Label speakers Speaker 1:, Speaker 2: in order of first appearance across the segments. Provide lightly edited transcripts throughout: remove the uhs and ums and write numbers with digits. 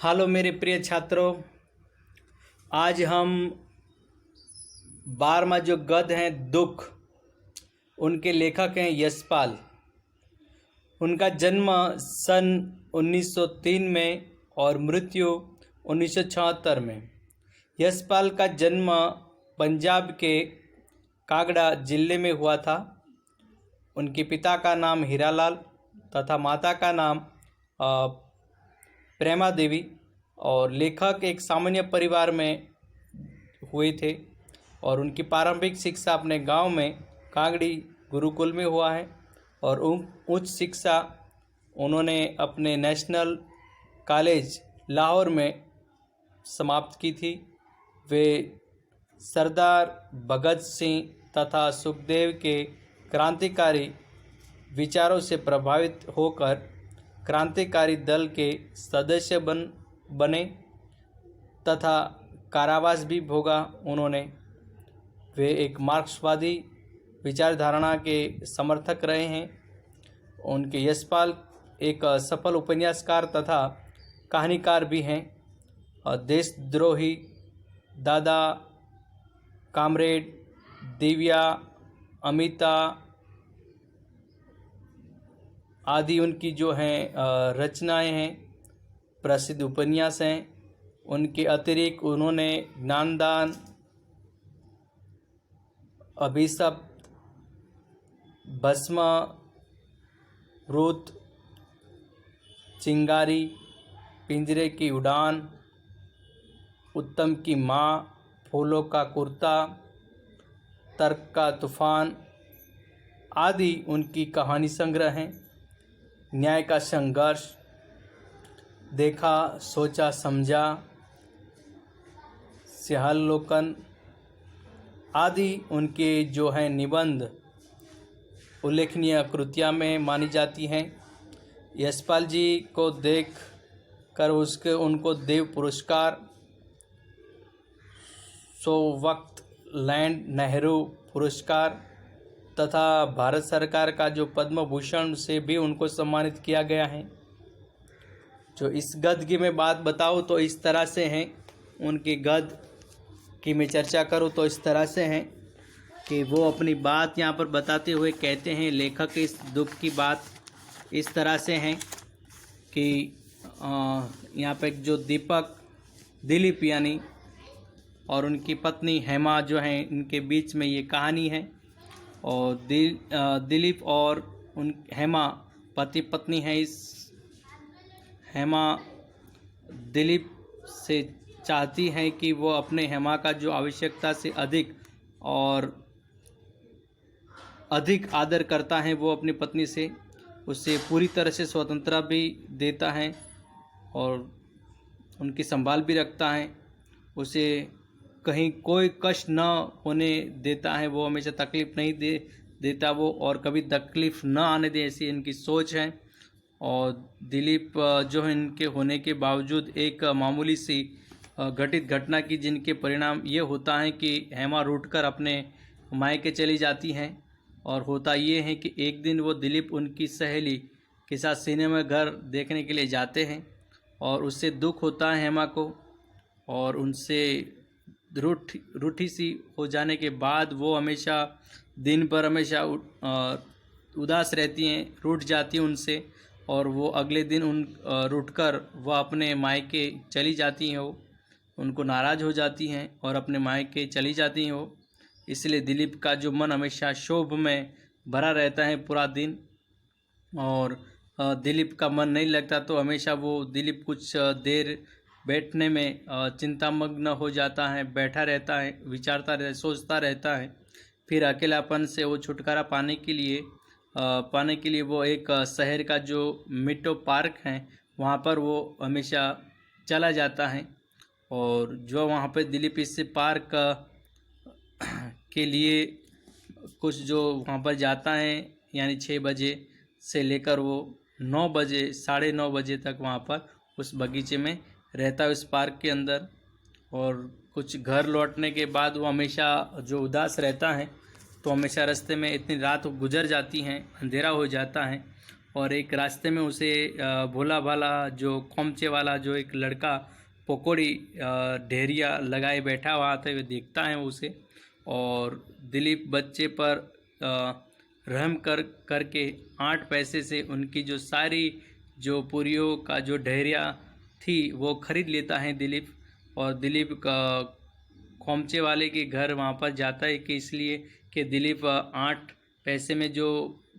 Speaker 1: Hello मेरे प्रिय छात्रों, आज हम 12वां जो गद्य हैं दुख, उनके लेखक हैं यशपाल। उनका जन्म सन 1903 में और मृत्यु 1976 में। यशपाल का जन्म पंजाब के कागड़ा जिले में हुआ था। उनके पिता का नाम हीरालाल तथा माता का नाम प्रेमा देवी। और लेखक एक सामान्य परिवार में हुए थे और उनकी प्रारंभिक शिक्षा अपने गांव में कागड़ी गुरुकुल में हुआ है और उच्च शिक्षा उन्होंने अपने नेशनल कॉलेज लाहौर में समाप्त की थी। वे सरदार भगत सिंह तथा सुखदेव के क्रांतिकारी विचारों से प्रभावित होकर क्रांतिकारी दल के सदस्य बने तथा कारावास भी भोगा उन्होंने। वे एक मार्क्सवादी विचारधारणा के समर्थक रहे हैं। उनके यशपाल एक सफल उपन्यासकार तथा कहानीकार भी हैं। देशद्रोही, दादा, कामरेड, दिव्या, अमिता आदि उनकी जो हैं रचनाएं हैं, प्रसिद्ध उपन्यास हैं। उनके अतिरिक्त उन्होंने ज्ञानदान, अभिशप्त, भस्म, रुत, चिंगारी, पिंजरे की उड़ान, उत्तम की माँ, फूलों का कुर्ता, तर्क का तूफान आदि उनकी कहानी संग्रह हैं। न्याय का संघर्ष, देखा सोचा समझा, स्यालोकन आदि उनके जो हैं निबंध उल्लेखनीय कृतियाँ में मानी जाती हैं। यशपाल जी को देख कर उनको देव पुरस्कार, सोवक्तलैंड नेहरू पुरस्कार तथा भारत सरकार का जो पद्म भूषण से भी उनको सम्मानित किया गया है। जो इस गद्य की मैं बात बताऊँ तो इस तरह से हैं। उनके गद्य की मैं चर्चा करूँ तो इस तरह से हैं कि वो अपनी बात यहाँ पर बताते हुए कहते हैं, लेखक इस दुख की बात इस तरह से हैं कि यहाँ पर जो दिलीप यानी और उनकी पत्नी हेमा जो हैं, इनके बीच में ये कहानी है। और दिलीप और उन हेमा पति पत्नी है। इस हेमा दिलीप से चाहती हैं कि वो अपने हेमा का जो आवश्यकता से अधिक आदर करता है, वो अपनी पत्नी से उसे पूरी तरह से स्वतंत्रता भी देता है और उनकी संभाल भी रखता है। उसे कहीं कोई कष्ट न होने देता है, वो हमेशा तकलीफ़ नहीं देता वो, और कभी तकलीफ़ न आने दे, ऐसी इनकी सोच है। और दिलीप जो है इनके होने के बावजूद एक मामूली सी घटित घटना की जिनके परिणाम ये होता है कि हेमा रूठकर अपने मायके चली जाती हैं। और होता ये है कि एक दिन वो दिलीप उनकी सहेली के साथ सिनेमा घर देखने के लिए जाते हैं और उससे दुख होता है हेमा को, और उनसे रूठी सी हो जाने के बाद वो हमेशा दिन भर हमेशा उदास रहती हैं, रूठ जाती हैं उनसे, और वो अगले दिन रूठकर वह अपने मायके चली जाती हैं। वो उनको नाराज़ हो जाती हैं और अपने मायके चली जाती हैं वो। इसलिए दिलीप का जो मन हमेशा क्षोभ में भरा रहता है पूरा दिन, और दिलीप का मन नहीं लगता तो हमेशा वो दिलीप कुछ देर बैठने में चिंतामग्न हो जाता है, बैठा रहता है, विचारता रहता है, सोचता रहता है। फिर अकेलापन से वो छुटकारा पाने के लिए वो एक शहर का जो मिट्टो पार्क है वहाँ पर वो हमेशा चला जाता है। और जो वहाँ पे दिलीप इस पार्क के लिए कुछ जो वहाँ पर जाता है, यानी 6 बजे से लेकर वो 9 बजे 9:30 बजे तक वहाँ पर उस बगीचे में रहता है, उस पार्क के अंदर। और कुछ घर लौटने के बाद वो हमेशा जो उदास रहता है, तो हमेशा रास्ते में इतनी रात गुजर जाती हैं, अंधेरा हो जाता है और एक रास्ते में उसे भोला भाला जो खोमचे वाला जो एक लड़का पकौड़ी ढेरिया लगाए बैठा हुआ था, वे देखता है उसे। और दिलीप बच्चे पर रहम करके 8 पैसे से उनकी जो सारी जो पूरियों का जो ढेरिया थी वो खरीद लेता है दिलीप। और दिलीप का खोमचे वाले के घर वहाँ पर जाता है कि इसलिए कि दिलीप 8 पैसे में जो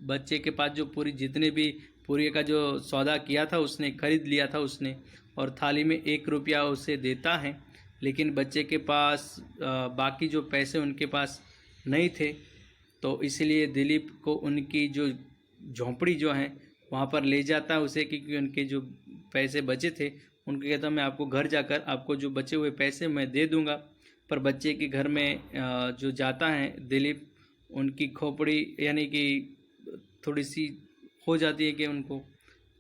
Speaker 1: बच्चे के पास जो पूरी जितने भी पूरी का जो सौदा किया था उसने खरीद लिया था उसने, और थाली में 1 रुपया उसे देता है। लेकिन बच्चे के पास बाकी जो पैसे उनके पास नहीं थे, तो इसलिए दिलीप को उनकी जो झोंपड़ी जो है वहाँ पर ले जाता है उसे, क्योंकि उनके जो पैसे बचे थे उनको कहता मैं आपको घर जाकर आपको जो बचे हुए पैसे मैं दे दूँगा। पर बच्चे के घर में जो जाता है दिलीप, उनकी खोपड़ी यानी कि थोड़ी सी हो जाती है कि उनको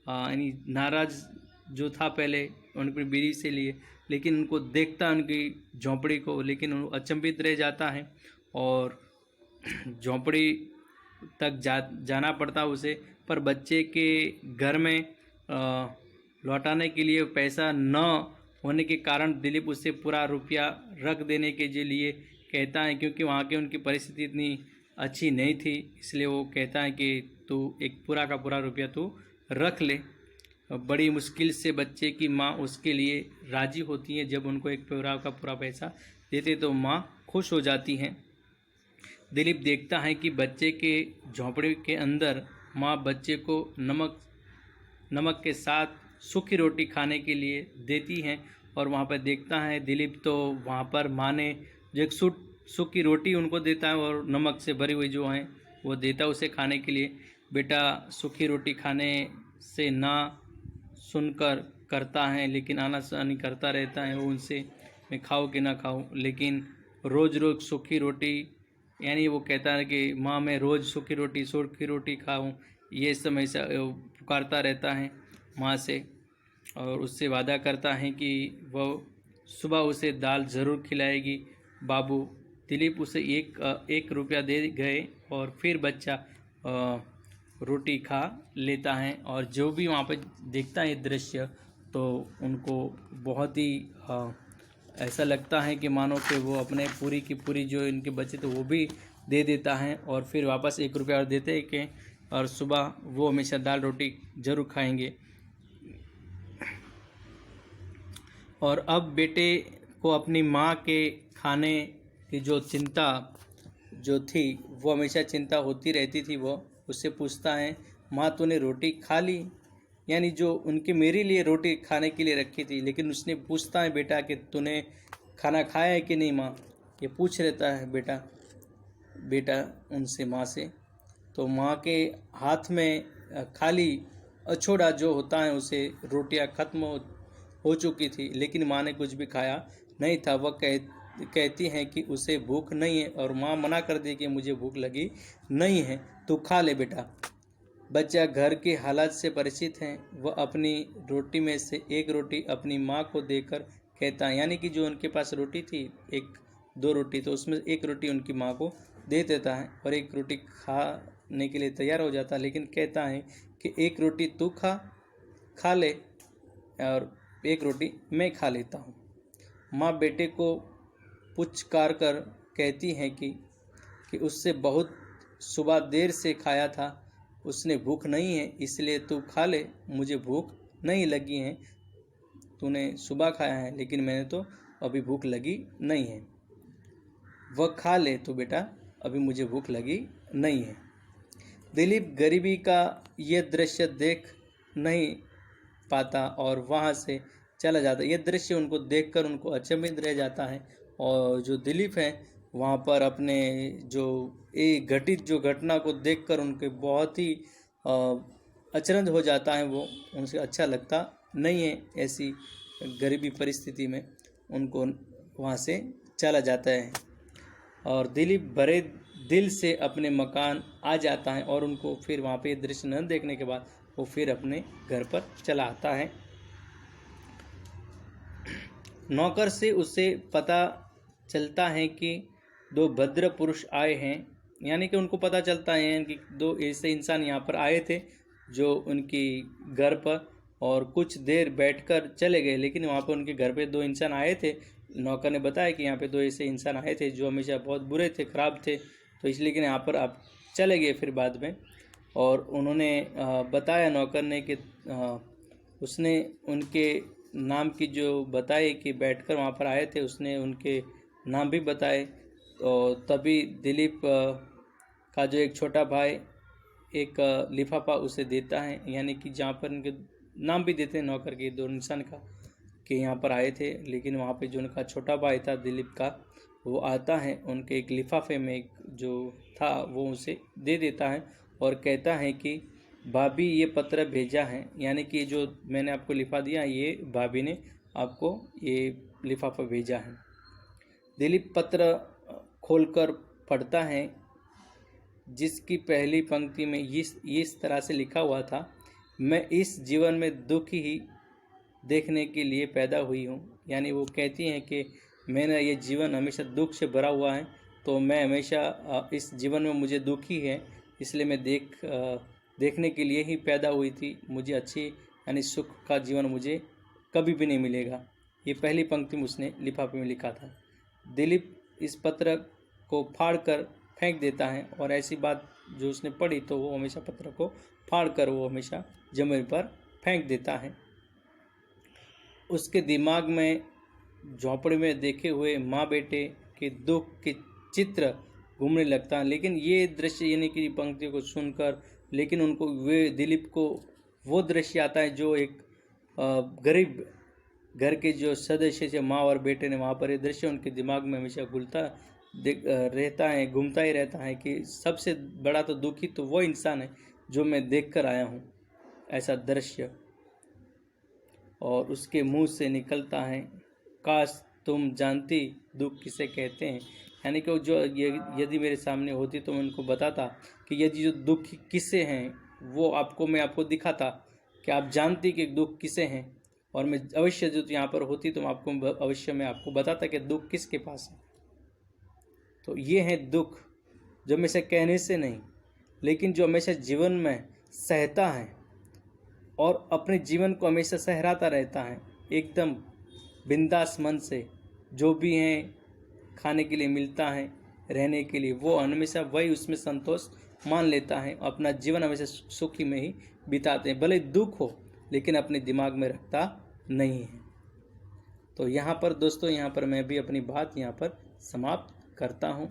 Speaker 1: यानी नाराज़ जो था पहले उनकी बीवी से लिए, लेकिन उनको देखता उनकी झोंपड़ी को, लेकिन वो अचंभित रह जाता है और झोंपड़ी तक जाना पड़ता उसे। पर बच्चे के घर में लौटाने के लिए पैसा न होने के कारण दिलीप उसे पूरा रुपया रख देने के लिए कहता है, क्योंकि वहाँ की उनकी परिस्थिति इतनी अच्छी नहीं थी, इसलिए वो कहता है कि तू एक पूरा का पूरा रुपया तू रख ले। बड़ी मुश्किल से बच्चे की माँ उसके लिए राज़ी होती है। जब उनको एक पूरा का पूरा पैसा देते तो माँ खुश हो जाती हैं। दिलीप देखता है कि बच्चे के झोंपड़े के अंदर माँ बच्चे को नमक के साथ सूखी रोटी खाने के लिए देती हैं। और वहाँ पर देखता है दिलीप, तो वहाँ पर माँ ने जो एक सूखी रोटी उनको देता है और नमक से भरी हुई जो है वो देता है उसे खाने के लिए। बेटा सूखी रोटी खाने से ना सुनकर करता है, लेकिन आनाकानी करता रहता है वो उनसे, मैं खाऊँ कि ना खाऊँ। लेकिन रोज़ रोज़ सूखी रोटी, यानी वो कहता है कि माँ मैं रोज़ सूखी रोटी खाऊँ, ये समय से पुकारता रहता है माँ से। और उससे वादा करता है कि वह सुबह उसे दाल ज़रूर खिलाएगी बाबू। दिलीप उसे एक रुपया दे गए और फिर बच्चा रोटी खा लेता है। और जो भी वहाँ पर देखता है दृश्य, तो उनको बहुत ही ऐसा लगता है कि मानो कि वो अपने पूरी की पूरी जो इनके बचे थे वो भी दे देता है, और फिर वापस 1 रुपया और देते हैं कि और सुबह वो हमेशा दाल रोटी ज़रूर खाएंगे। और अब बेटे को अपनी माँ के खाने की जो चिंता जो थी वो हमेशा चिंता होती रहती थी। वो उससे पूछता है माँ तूने रोटी खा ली, यानी जो उनके मेरे लिए रोटी खाने के लिए रखी थी। लेकिन उसने पूछता है बेटा कि तूने खाना खाया है कि नहीं माँ, ये पूछ रहता है बेटा उनसे माँ से। तो माँ के हाथ में खाली अछोड़ा जो होता है उसे रोटियां खत्म हो चुकी थी, लेकिन माँ ने कुछ भी खाया नहीं था। वह कहती हैं कि उसे भूख नहीं है, और माँ मना कर दी कि मुझे भूख लगी नहीं है, तो खा ले बेटा। बच्चा घर के हालात से परिचित है, वह अपनी रोटी में से एक रोटी अपनी माँ को देकर कहता है, यानी कि जो उनके पास रोटी थी 1-2 रोटी, तो उसमें एक रोटी उनकी माँ को दे देता है और एक रोटी खाने के लिए तैयार हो जाता है। लेकिन कहता है कि एक रोटी तू खा ले और एक रोटी मैं खा लेता हूँ। माँ बेटे को पुचकार कर कहती हैं कि उससे बहुत सुबह देर से खाया था, उसने भूख नहीं है, इसलिए तू खा ले, मुझे भूख नहीं लगी है। तूने सुबह खाया है लेकिन मैंने तो अभी भूख लगी नहीं है। वह खा ले तो बेटा, अभी मुझे भूख लगी नहीं है। दिलीप गरीबी का यह दृश्य देख नहीं पाता और वहाँ से चला जाता है। यह दृश्य उनको देखकर उनको अचंभित रह जाता है। और जो दिलीप है वहाँ पर अपने जो एक घटित जो घटना को देखकर उनके बहुत ही अचरज हो जाता है। वो उनसे अच्छा लगता नहीं है, ऐसी गरीबी परिस्थिति में उनको वहाँ से चला जाता है। और दिलीप बड़े दिल से अपने मकान आ जाता है और उनको फिर वहाँ पे दृश्य न देखने के बाद वो फिर अपने घर पर चला आता है। नौकर से उसे पता चलता है कि 2 भद्र पुरुष आए हैं, यानी कि उनको पता चलता है कि 2 ऐसे इंसान यहाँ पर आए थे जो उनकी घर पर, और कुछ देर बैठकर चले गए। लेकिन वहाँ पर उनके घर पे 2 इंसान आए थे। नौकर ने बताया कि यहाँ पे 2 ऐसे इंसान आए थे जो हमेशा बहुत बुरे थे, ख़राब थे, तो इसलिए कि यहाँ पर आप चले गए फिर बाद में। और उन्होंने बताया, नौकर ने, कि उसने उनके नाम की जो बताए कि बैठकर वहाँ पर आए थे, उसने उनके नाम भी बताए। तो तभी दिलीप का जो एक छोटा भाई एक लिफाफा उसे देता है, यानी कि जहाँ पर उनके नाम भी देते हैं नौकर के 2 इंसान का कि यहाँ पर आए थे। लेकिन वहाँ पे जो उनका छोटा भाई था दिलीप का, वो आता है, उनके एक लिफाफे में एक जो था वो उसे दे देता है और कहता है कि भाभी ये पत्र भेजा है, यानी कि जो मैंने आपको लिफा दिया ये भाभी ने आपको ये लिफाफा भेजा है। दिलीप पत्र खोलकर पढ़ता है, जिसकी पहली पंक्ति में इस तरह से लिखा हुआ था, मैं इस जीवन में दुख ही देखने के लिए पैदा हुई हूँ। यानी वो कहती हैं कि मेरा ये जीवन हमेशा दुख से भरा हुआ है, तो मैं हमेशा इस जीवन में मुझे दुख ही है, इसलिए मैं देखने के लिए ही पैदा हुई थी। मुझे अच्छी यानी सुख का जीवन मुझे कभी भी नहीं मिलेगा। ये पहली पंक्ति में उसने लिफाफे में लिखा था। दिलीप इस पत्र को फाड़ कर फेंक देता है, और ऐसी बात जो उसने पढ़ी तो वो हमेशा पत्र को फाड़ कर वो हमेशा ज़मीन पर फेंक देता है। उसके दिमाग में झोंपड़ी में देखे हुए माँ बेटे के दुख के चित्र घूमने लगता है। लेकिन ये दृश्य यानी कि पंक्ति को सुनकर, लेकिन उनको वे दिलीप को वो दृश्य आता है जो एक गरीब घर के जो सदस्य थे, माँ और बेटे ने, वहाँ पर ये दृश्य उनके दिमाग में हमेशा रहता है, घूमता ही रहता है कि सबसे बड़ा तो दुखी तो वो इंसान है जो मैं देख कर आया हूँ, ऐसा दृश्य। और उसके मुंह से निकलता है, काश तुम जानती दुख किसे कहते हैं। यानी कि जो यदि मेरे सामने होती तो मैं उनको बताता कि यदि जो दुख किसे हैं वो मैं आपको दिखाता कि आप जानती कि दुख किसे हैं, और मैं अवश्य जो यहाँ पर होती तो मैं आपको बताता कि दुख किसके पास है। तो ये है दुख, जो हमेशा कहने से नहीं, लेकिन जो हमेशा जीवन में सहता है और अपने जीवन को हमेशा सहराता रहता है एकदम बिंदास मन से। जो भी है खाने के लिए मिलता है, रहने के लिए, वो हमेशा वही उसमें संतोष मान लेता है। अपना जीवन हमेशा सुखी में ही बिताते हैं, भले दुख हो लेकिन अपने दिमाग में रखता नहीं है। तो यहाँ पर दोस्तों, यहाँ पर मैं भी अपनी बात यहाँ पर समाप्त करता हूँ।